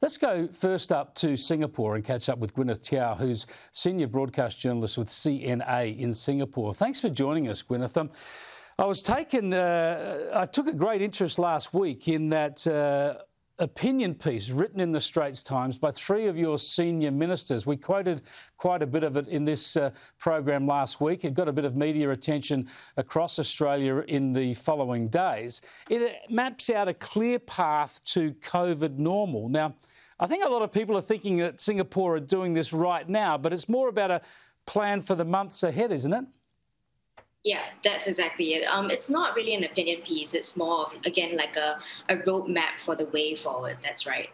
Let's go first up to Singapore and catch up with Gwyneth Tiao, who's senior broadcast journalist with CNA in Singapore. Thanks for joining us, Gwyneth. I took a great interest last week in that opinion piece written in the Straits Times by three of your senior ministers. We quoted quite a bit of it in this program last week. It got a bit of media attention across Australia in the following days. It maps out a clear path to COVID normal. Now, I think a lot of people are thinking that Singapore are doing this right now, but it's more about a plan for the months ahead, isn't it? Yeah, that's exactly it. It's not really an opinion piece. It's more of, again, like a roadmap for the way forward. That's right.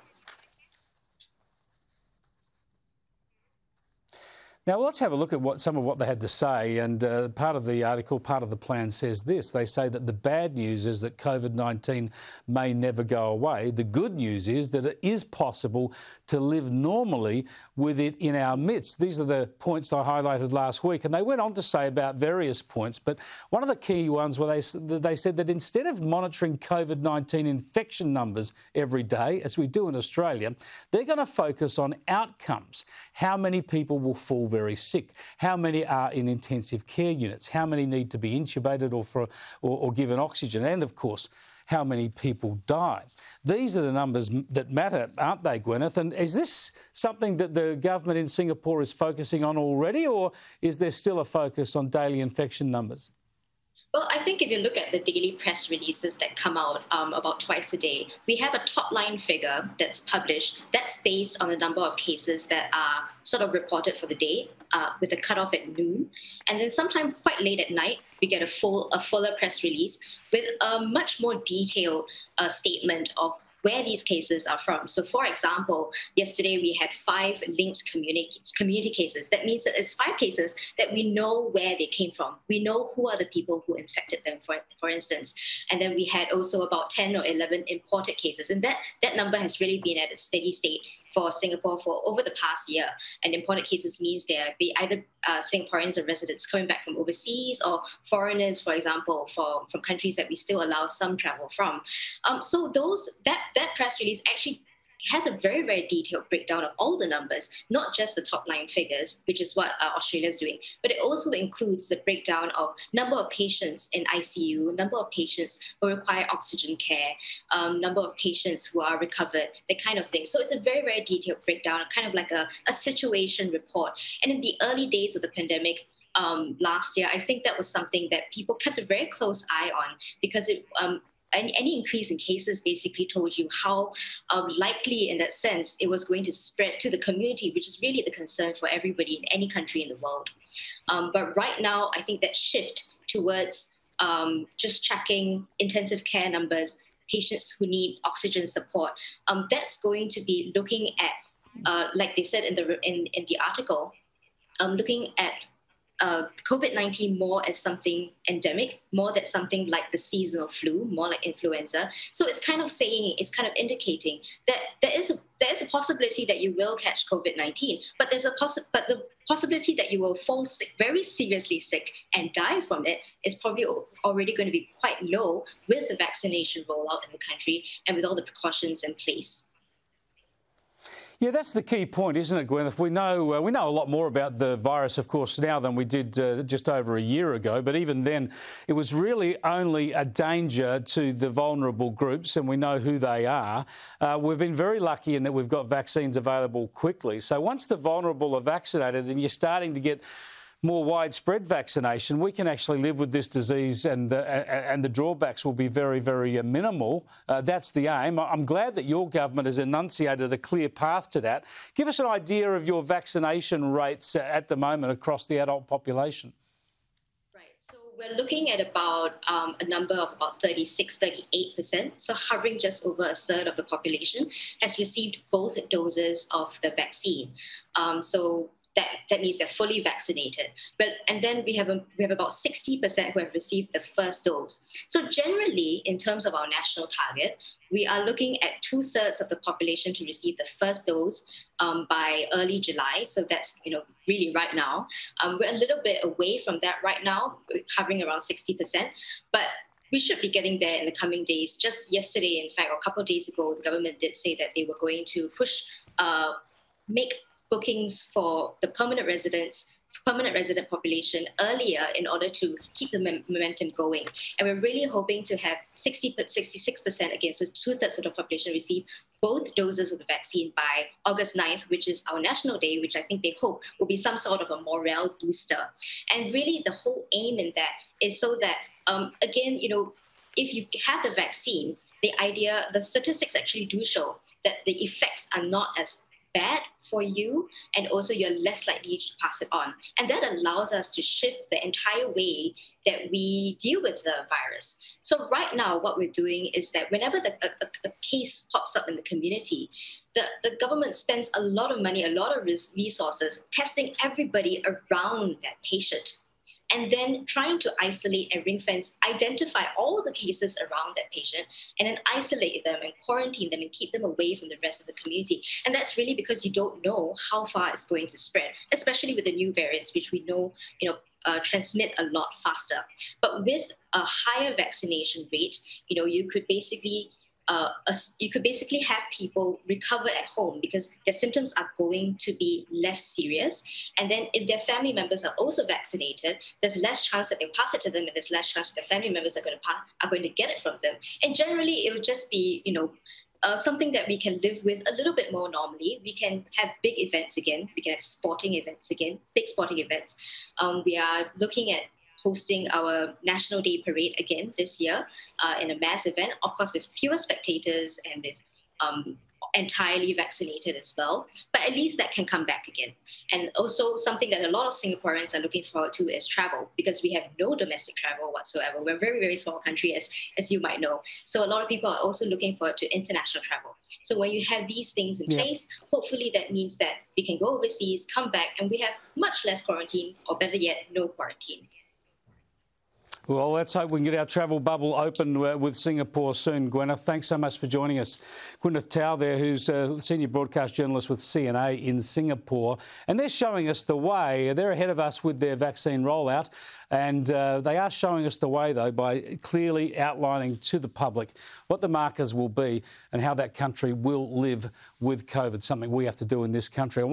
Now, let's have a look at some of what they had to say. And part of the article, part of the plan says this. They say that the bad news is that COVID-19 may never go away. The good news is that it is possible to live normally with it in our midst. These are the points I highlighted last week. And they went on to say about various points. But one of the key ones where they said that instead of monitoring COVID-19 infection numbers every day, as we do in Australia, they're going to focus on outcomes. How many people will fall very sick? How many are in intensive care units? How many need to be intubated or given oxygen? And, of course, how many people die? These are the numbers that matter, aren't they, Gwyneth? And is this something that the government in Singapore is focusing on already, or is there still a focus on daily infection numbers? Well, I think if you look at the daily press releases that come out about twice a day, we have a top-line figure that's published that's based on the number of cases that are sort of reported for the day with a cutoff at noon. And then sometime quite late at night, we get a fuller press release with a much more detailed statement of where these cases are from. So, for example, yesterday we had 5 linked community cases. That means that it's 5 cases that we know where they came from. We know who are the people who infected them, for instance. And then we had also about 10 or 11 imported cases. And that number has really been at a steady state for Singapore for over the past year. And imported cases means they're either Singaporeans or residents coming back from overseas, or foreigners, for example, from countries that we still allow some travel from. So that press release actually has a very, very detailed breakdown of all the numbers, not just the top-line figures, which is what Australia is doing, but it also includes the breakdown of number of patients in ICU, number of patients who require oxygen care, number of patients who are recovered, that kind of thing. So it's a very, very detailed breakdown, kind of like a situation report. And in the early days of the pandemic, last year, I think that was something that people kept a very close eye on, because any increase in cases basically told you how likely, in that sense, it was going to spread to the community, which is really the concern for everybody in any country in the world. But right now, I think that shift towards just tracking intensive care numbers, patients who need oxygen support, that's going to be looking at, like they said in the article, looking at COVID-19 more as something endemic, more than something like the seasonal flu, more like influenza. So it's kind of indicating that there is a possibility that you will catch COVID-19, but the possibility that you will fall sick, very seriously sick, and die from it is probably already going to be quite low with the vaccination rollout in the country and with all the precautions in place. Yeah, that's the key point, isn't it, Gwyneth? We know a lot more about the virus, of course, now than we did just over a year ago. But even then, it was really only a danger to the vulnerable groups, and we know who they are. We've been very lucky in that we've got vaccines available quickly. So once the vulnerable are vaccinated and you're starting to get more widespread vaccination, we can actually live with this disease, and the drawbacks will be very, very minimal. That's the aim. I'm glad that your government has enunciated a clear path to that. Give us an idea of your vaccination rates at the moment across the adult population. Right. So we're looking at about a number of about 36, 38%. So hovering just over a third of the population has received both doses of the vaccine. So that means they're fully vaccinated. And then we have about 60% who have received the first dose. So generally, in terms of our national target, we are looking at 2/3 of the population to receive the first dose by early July. So that's really right now. We're a little bit away from that right now, hovering around 60%. But we should be getting there in the coming days. Just yesterday, in fact, or a couple of days ago, the government did say that they were going to make bookings for the permanent resident population earlier in order to keep the momentum going. And we're really hoping to have 66% again, so 2/3 of the population receive both doses of the vaccine by August 9th, which is our National Day, which I think they hope will be some sort of a morale booster. And really the whole aim in that is so that, again, if you have the vaccine, the statistics actually do show that the effects are not as bad for you, and also you're less likely to pass it on. And that allows us to shift the entire way that we deal with the virus. So right now, what we're doing is that whenever a case pops up in the community, the government spends a lot of money, a lot of resources testing everybody around that patient, and then trying to isolate and ring fence, identify all of the cases around that patient, and then isolate them and quarantine them and keep them away from the rest of the community. And that's really because you don't know how far it's going to spread, especially with the new variants, which we know, transmit a lot faster. But with a higher vaccination rate, you could basically have people recover at home because their symptoms are going to be less serious. And then if their family members are also vaccinated, there's less chance that they'll pass it to them, and there's less chance that their family members are going to get it from them. And generally, it will just be, something that we can live with a little bit more normally. We can have big events again. We can have sporting events again, big sporting events. We are looking at hosting our National Day parade again this year in a mass event, of course with fewer spectators and with entirely vaccinated as well. But at least that can come back again. And also something that a lot of Singaporeans are looking forward to is travel, because we have no domestic travel whatsoever. We're a very, very small country, as you might know. So a lot of people are also looking forward to international travel. So when you have these things in place, hopefully that means that we can go overseas, come back, and we have much less quarantine, or better yet, no quarantine. Well, let's hope we can get our travel bubble open with Singapore soon. Gwyneth, thanks so much for joining us. Gwyneth Tao there, who's a senior broadcast journalist with CNA in Singapore. And they're showing us the way. They're ahead of us with their vaccine rollout. And they are showing us the way, though, by clearly outlining to the public what the markers will be and how that country will live with COVID, something we have to do in this country.